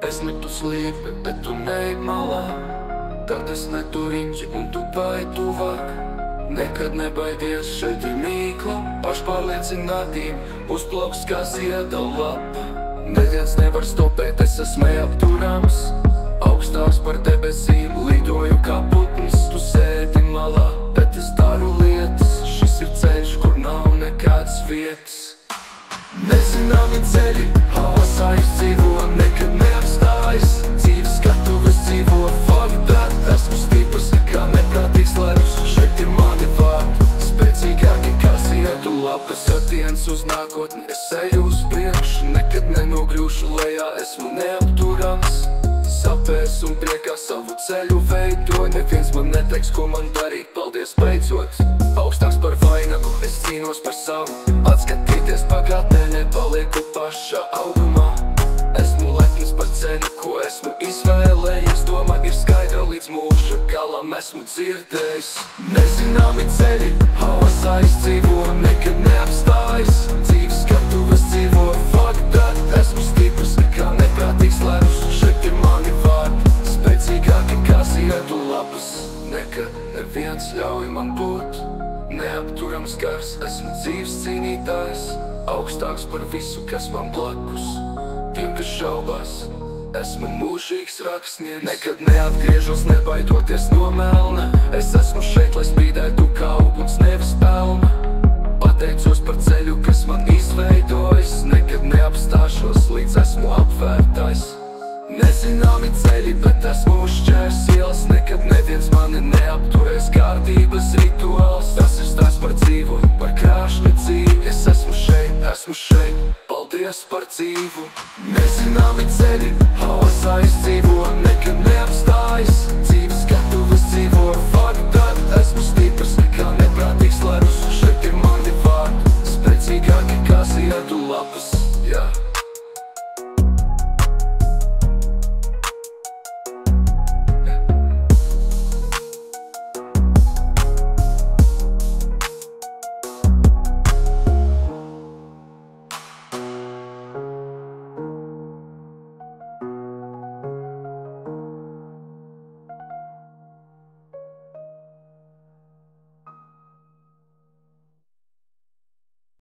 Es metu sliepi, bet tu neej malā. Tad es metu riņķi un tu pai tuvāk. Nekad nebaidies, šeit ir mīkla. Pašpārliecinātība uzplauks kā zieda lapa. Neviens nevar stopēt, es esmu neapturams. Augstāks par debesīm, lidoju kā putns. Tu sēdi malā, bet es daru lietas. Šis ir ceļš, kur nav nekādas vietas. Nezināmi ceļi, haosā izdzīvo, nekad neapstājas. Dzīves skatuves dzīvo, fuck that. Esmu stiprs, kā neprātīgs ledus. Šeit ir mani vārdi, spēcīgāki kā ziedu lapas. Skatiens uz nākotni, es eju uz priekšu. Nekad nenogļūšu lejā, esmu neapturams. Sapēs un priekā savu ceļu veidoju. Neviens man neteiks, ko man darīt, paldies beidzot. Augstāks par vainagu, es cīnos par savu. Atskatīties pagātnē, nepalieku pašā augumā. Esmu lepns par ceļu, ko esmu izvēlējies. Doma ir skaidra līdz mūža galam, esmu dzirdējis. Nezināmi ceļi, haosā izdzīvo, nekad neapstājas. Dzīves skatuves dzīvo, fuck that. Esmu stiprs, kā neprātīgs ledus. Šeit ir mani vārdi, spēcīgāki kā ziedu lapas. Nekad neviens ļauj man būt neapturams gars. Esmu dzīves cīnītājs, augstāks par visu, kas man blakus. Tiem, kas šaubās, esmu mūžīgs rakstnieks. Nekad neatgriežos, nebaidoties no melna. Es esmu šeit, lai spīdētu kā uguns, nevis pelna. Pateicos par ceļu, kas man izveidojis. Nekad neapstāšos, līdz esmu apvērtais. Nezināmi ceļi, bet esmu uzšķērs ielas. Nekad neviens mani neapturēs, kārtības rituāls. Tas ir stāsts par dzīvu, par krāšņu dzīvi. Es esmu šeit, paldies par dzīvu. Nezināmi ceļi, haosā izdzīvo, nekad